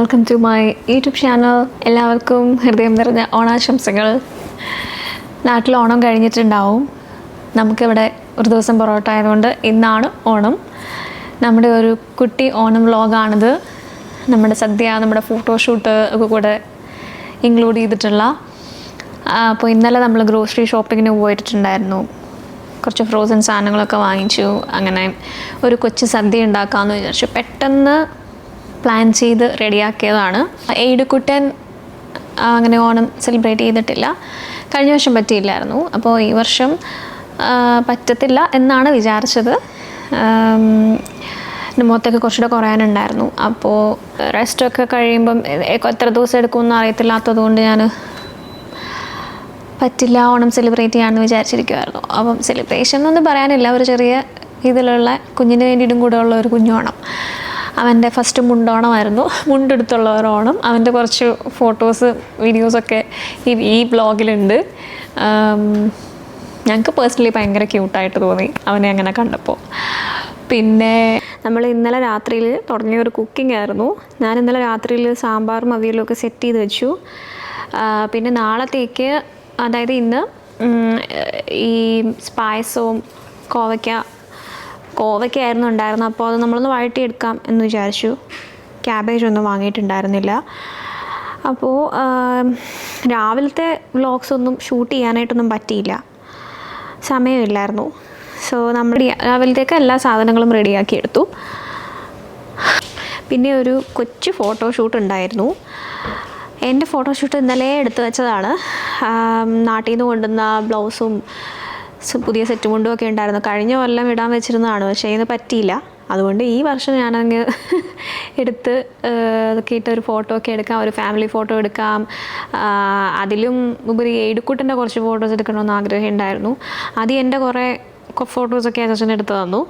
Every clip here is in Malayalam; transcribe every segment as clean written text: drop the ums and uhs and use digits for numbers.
Welcome to my YouTube channel. എല്ലാവർക്കും ഹൃദയം നിറഞ്ഞ ഓണാശംസകൾ. നാട്ടിൽ ഓണം കഴിഞ്ഞിട്ടുണ്ടാവും. നമുക്കിവിടെ ഒരു ദിവസം പൊറോട്ട ആയതുകൊണ്ട് ഇന്നാണ് ഓണം. നമ്മുടെ ഒരു കുട്ടി ഓണം വ്ളോഗാണിത്. നമ്മുടെ സദ്യ, നമ്മുടെ ഫോട്ടോഷൂട്ട് ഒക്കെ കൂടെ ഇൻക്ലൂഡ് ചെയ്തിട്ടുള്ള. അപ്പോൾ ഇന്നലെ നമ്മൾ ഗ്രോസറി ഷോപ്പിങ്ങിന് പോയിട്ടുണ്ടായിരുന്നു. കുറച്ച് ഫ്രോസൺ സാധനങ്ങളൊക്കെ വാങ്ങിച്ചു. അങ്ങനെ ഒരു കൊച്ചു സദ്യ ഉണ്ടാക്കാമെന്ന് വിചാരിച്ചു. പെട്ടെന്ന് പ്ലാൻ ചെയ്ത് റെഡിയാക്കിയതാണ്. ഏടുക്കുട്ടൻ അങ്ങനെ ഓണം സെലിബ്രേറ്റ് ചെയ്തിട്ടില്ല. കഴിഞ്ഞ വർഷം പറ്റിയില്ലായിരുന്നു. അപ്പോൾ ഈ വർഷം പറ്റത്തില്ല എന്നാണ് വിചാരിച്ചത്. മുഖത്തൊക്കെ കുറച്ചുകൂടെ കുറയാനുണ്ടായിരുന്നു. അപ്പോൾ റെസ്റ്റൊക്കെ കഴിയുമ്പം എത്ര ദിവസം എടുക്കുമെന്ന് അറിയത്തില്ലാത്തത് കൊണ്ട് ഞാൻ പറ്റില്ല ഓണം സെലിബ്രേറ്റ് ചെയ്യാമെന്ന് വിചാരിച്ചിരിക്കുമായിരുന്നു. അപ്പം സെലിബ്രേഷൻ എന്നൊന്നും പറയാനില്ല, ഒരു ചെറിയ ഇതിലുള്ള കുഞ്ഞിന് വേണ്ടിയിട്ടും കൂടെ ഉള്ള ഒരു കുഞ്ഞോണം. അവൻ്റെ ഫസ്റ്റ് മുണ്ടോണമായിരുന്നു, മുണ്ടെടുത്തുള്ള ഒരു ഓണം. അവൻ്റെ കുറച്ച് ഫോട്ടോസ് വീഡിയോസൊക്കെ ഈ ബ്ലോഗിലുണ്ട്. ഞങ്ങൾക്ക് പേഴ്സണലി ഭയങ്കര ക്യൂട്ടായിട്ട് തോന്നി അവനെ അങ്ങനെ കണ്ടപ്പോൾ. പിന്നെ നമ്മൾ ഇന്നലെ രാത്രിയിൽ തുടങ്ങിയ ഒരു കുക്കിംഗ് ആയിരുന്നു. ഞാൻ ഇന്നലെ രാത്രിയിൽ സാമ്പാറും അവിയലും ഒക്കെ സെറ്റ് ചെയ്ത് വെച്ചു. പിന്നെ നാളത്തേക്ക്, അതായത് ഇന്ന് ഈ പായസവും കോവയ്ക്കായിരുന്നു ഉണ്ടായിരുന്നു. അപ്പോൾ അത് നമ്മളൊന്ന് വഴറ്റിയെടുക്കാം എന്ന് വിചാരിച്ചു. ക്യാബേജ് ഒന്നും വാങ്ങിയിട്ടുണ്ടായിരുന്നില്ല. അപ്പോൾ രാവിലത്തെ വ്ളോഗ്സ് ഒന്നും ഷൂട്ട് ചെയ്യാനായിട്ടൊന്നും പറ്റിയില്ല, സമയമില്ലായിരുന്നു. സോ നമ്മൾ രാവിലത്തേക്ക് എല്ലാ സാധനങ്ങളും റെഡിയാക്കി എടുത്തു. പിന്നെ ഒരു കൊച്ചു ഫോട്ടോഷൂട്ട് ഉണ്ടായിരുന്നു. എൻ്റെ ഫോട്ടോഷൂട്ട് ഇന്നലെ എടുത്തു വെച്ചതാണ്. നാട്ടിൽ നിന്ന് കൊണ്ടുവന്ന ബ്ലൗസും പുതിയ സെറ്റ് മുണ്ടും ഒക്കെ ഉണ്ടായിരുന്നു. കഴിഞ്ഞ കൊല്ലം ഇടാൻ വെച്ചിരുന്നതാണ്, പക്ഷേ ഇതിന് പറ്റിയില്ല. അതുകൊണ്ട് ഈ വർഷം ഞാനങ്ങ് എടുത്ത് അതൊക്കെ ഇട്ടൊരു ഫോട്ടോ ഒക്കെ എടുക്കാം, ഒരു ഫാമിലി ഫോട്ടോ എടുക്കാം. അതിലും ഉപരി ഏടുക്കുട്ടൻ്റെ കുറച്ച് ഫോട്ടോസ് എടുക്കണമെന്ന് ആഗ്രഹം ഉണ്ടായിരുന്നു. അത് എൻ്റെ കുറേ ഫോട്ടോസൊക്കെ അച്ഛൻ എടുത്ത് തന്നു.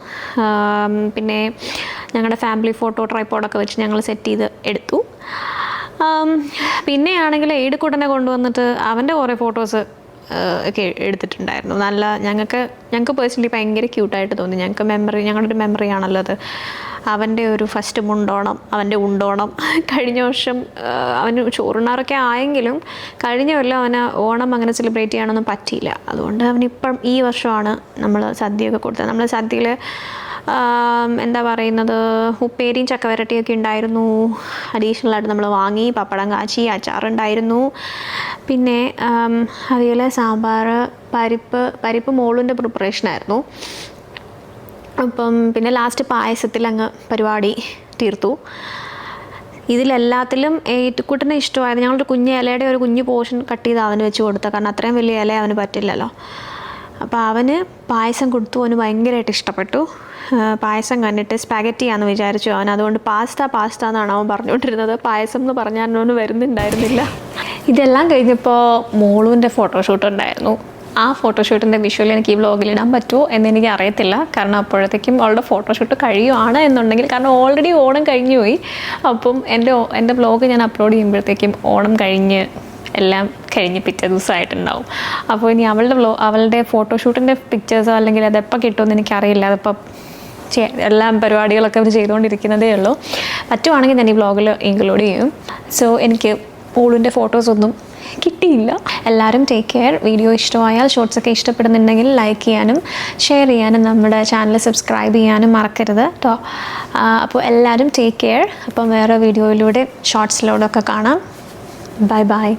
പിന്നെ ഞങ്ങളുടെ ഫാമിലി ഫോട്ടോ ട്രൈപ്പോഡൊക്കെ വെച്ച് ഞങ്ങൾ സെറ്റ് ചെയ്ത് എടുത്തു. പിന്നെയാണെങ്കിൽ ഏടുക്കുട്ടനെ കൊണ്ടുവന്നിട്ട് അവൻ്റെ കുറേ ഫോട്ടോസ് ഒക്കെ എടുത്തിട്ടുണ്ടായിരുന്നു. നല്ല ഞങ്ങൾക്ക് പേഴ്സണലി ഭയങ്കര ക്യൂട്ടായിട്ട് തോന്നി. ഞങ്ങളുടെ ഒരു മെമ്മറി ആണല്ലോ അത്. അവൻ്റെ ഒരു ഫസ്റ്റ് മുണ്ടോണം, അവൻ്റെ ഉണ്ടോണം. കഴിഞ്ഞ വർഷം അവന് ചോറുണ്ണാറൊക്കെ ആയെങ്കിലും കഴിഞ്ഞ കൊല്ലം അവന് ഓണം അങ്ങനെ സെലിബ്രേറ്റ് ചെയ്യാനൊന്നും പറ്റിയില്ല. അതുകൊണ്ട് അവനിപ്പം ഈ വർഷമാണ് നമ്മൾ സദ്യയൊക്കെ കൊടുത്തത്. നമ്മൾ സദ്യയിൽ എന്താ പറയുന്നത്, ഉപ്പേരിയും ചക്കവരട്ടിയൊക്കെ ഉണ്ടായിരുന്നു. അഡീഷണലായിട്ട് നമ്മൾ വാങ്ങി. പപ്പടം കാച്ചി, അച്ചാറുണ്ടായിരുന്നു. പിന്നെ അവിയൽ, സാമ്പാർ, പരിപ്പ് മോളിൻ്റെ പ്രിപ്പറേഷനായിരുന്നു. അപ്പം പിന്നെ ലാസ്റ്റ് പായസത്തിൽ അങ്ങ് പരിപാടി തീർത്തു. ഇതിലെല്ലാത്തിലും ഏറ്റുക്കുട്ടനെ ഇഷ്ടമായത് ഞങ്ങളുടെ കുഞ്ഞ് ഇലയുടെ ഒരു കുഞ്ഞു പോർഷൻ കട്ട് ചെയ്ത് അവന് വെച്ച് കൊടുത്ത, കാരണം അത്രയും വലിയ ഇല അവന് പറ്റില്ലല്ലോ. അപ്പോൾ അവന് പായസം കൊടുത്തു. അവന് ഭയങ്കരമായിട്ട് ഇഷ്ടപ്പെട്ടു. പായസം കണ്ടിട്ട് സ്പാഗറ്റിയാണെന്ന് വിചാരിച്ചു അവൻ. അതുകൊണ്ട് പാസ്ത എന്നാണ് അവൻ പറഞ്ഞുകൊണ്ടിരുന്നത്. പായസം എന്ന് പറഞ്ഞാൽ അവന് വരുന്നുണ്ടായിരുന്നില്ല. ഇതെല്ലാം കഴിഞ്ഞപ്പോൾ മോളുവിൻ്റെ ഫോട്ടോഷൂട്ട് ഉണ്ടായിരുന്നു. ആ ഫോട്ടോഷൂട്ടിൻ്റെ വിഷ്വൽ എനിക്ക് ഈ വ്ളോഗിൽ ഇടാൻ പറ്റുമോ എന്നെനിക്ക് അറിയത്തില്ല. കാരണം അപ്പോഴത്തേക്കും അവളുടെ ഫോട്ടോഷൂട്ട് കഴിയുവാണ് എന്നുണ്ടെങ്കിൽ, കാരണം ഓൾറെഡി ഓണം കഴിഞ്ഞു പോയി. അപ്പം എൻ്റെ വ്ളോഗ് ഞാൻ അപ്ലോഡ് ചെയ്യുമ്പോഴത്തേക്കും ഓണം കഴിഞ്ഞ് എല്ലാം കഴിഞ്ഞ് പിറ്റേ ദിവസമായിട്ടുണ്ടാവും. അപ്പോൾ ഇനി അവളുടെ ഫോട്ടോഷൂട്ടിൻ്റെ പിക്ചേഴ്സോ അല്ലെങ്കിൽ അതെപ്പോൾ കിട്ടുമെന്ന് എനിക്കറിയില്ല. അതിപ്പോൾ എല്ലാം പരിപാടികളൊക്കെ അവർ ചെയ്തുകൊണ്ടിരിക്കുന്നതേ ഉള്ളൂ. പറ്റുവാണെങ്കിൽ ഞാൻ ഈ വ്ളോഗിൽ ഇൻക്ലൂഡ് ചെയ്യും. സോ എനിക്ക് മോളുവിൻ്റെ ഫോട്ടോസൊന്നും കിട്ടിയില്ല. എല്ലാവരും ടേക്ക് കെയർ. വീഡിയോ ഇഷ്ടമായാൽ, ഷോർട്സൊക്കെ ഇഷ്ടപ്പെടുന്നുണ്ടെങ്കിൽ ലൈക്ക് ചെയ്യാനും ഷെയർ ചെയ്യാനും നമ്മുടെ ചാനൽ സബ്സ്ക്രൈബ് ചെയ്യാനും മറക്കരുത് കേട്ടോ. അപ്പോൾ എല്ലാവരും ടേക്ക് കെയർ. അപ്പം വേറെ വീഡിയോയിലൂടെ ഷോർട്സിലൂടെ ഒക്കെ കാണാം. Bye bye.